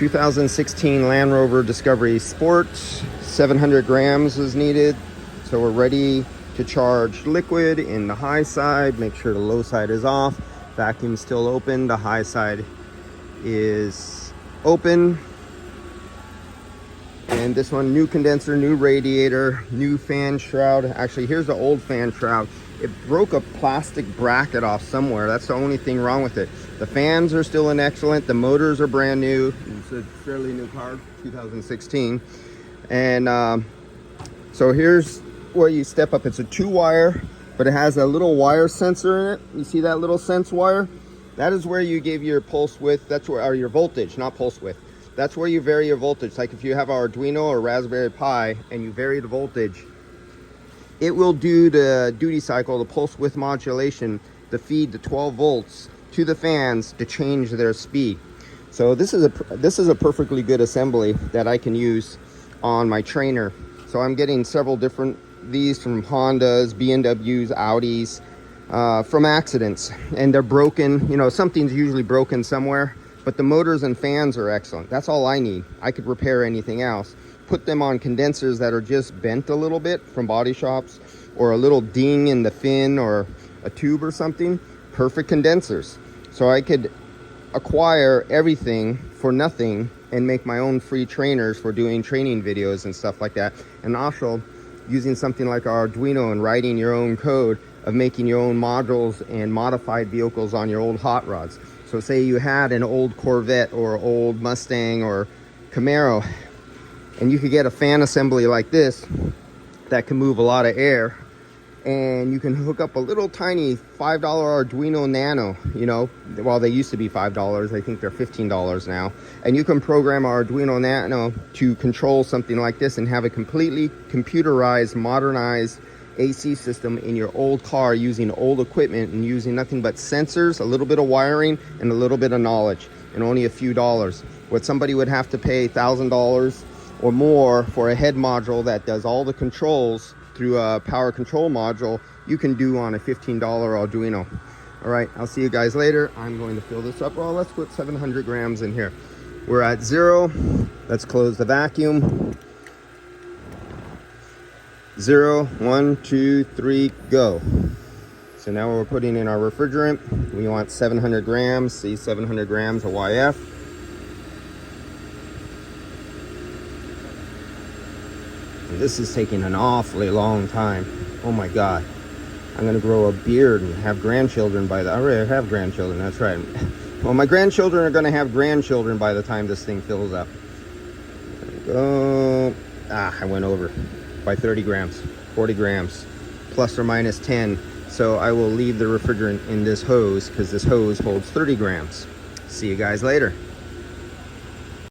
2016 Land Rover Discovery Sport. 700 grams is needed. So we're ready to charge liquid in the high side. Make sure the low side is off. Vacuum's still open. The high side is open. And this one, new condenser, new radiator, new fan shroud. Actually, here's the old fan shroud. It broke a plastic bracket off somewhere. That's the only thing wrong with it. The fans are still in excellent. The motors are brand new. It's a fairly new car, 2016. And so here's where you step up. It's a 2-wire, but it has a little wire sensor in it. You see that little sense wire? That is where you give your pulse width. That's where, or your voltage, not pulse width. That's where you vary your voltage. Like if you have our Arduino or Raspberry Pi and you vary the voltage, it will do the duty cycle, the pulse width modulation, to feed the 12 volts to the fans to change their speed. So this is a perfectly good assembly that I can use on my trainer. So I'm getting several different these from Hondas, BMWs, Audis, from accidents, and they're broken. You know, something's usually broken somewhere, but the motors and fans are excellent. That's all I need. I could repair anything else. Put them on condensers that are just bent a little bit from body shops, or a little ding in the fin or a tube or something. Perfect condensers. So I could acquire everything for nothing and make my own free trainers for doing training videos and stuff like that. And also using something like our Arduino and writing your own code of making your own modules and modified vehicles on your old hot rods. So say you had an old Corvette or old Mustang or Camaro, and you could get a fan assembly like this that can move a lot of air, and you can hook up a little tiny $5 Arduino Nano. You know, well, they used to be $5. I think they're $15 now. And you can program our Arduino Nano to control something like this and have a completely computerized, modernized AC system in your old car using old equipment and using nothing but sensors, a little bit of wiring, and a little bit of knowledge, and only a few dollars. What somebody would have to pay $1,000 or more for a head module that does all the controls through a power control module, you can do on a $15 Arduino. All right, I'll see you guys later. I'm going to fill this up. Well, let's put 700 grams in here. We're at 0. Let's close the vacuum. 0, 1, 2, 3, go. So now we're putting in our refrigerant. We want 700 grams, see 700 grams of YF. This is taking an awfully long time. Oh my God. I'm gonna grow a beard and have grandchildren by the, I already have grandchildren, that's right. Well, my grandchildren are gonna have grandchildren by the time this thing fills up. There we go. I went over by 30 grams, 40 grams, plus or minus 10. So I will leave the refrigerant in this hose because this hose holds 30 grams. See you guys later.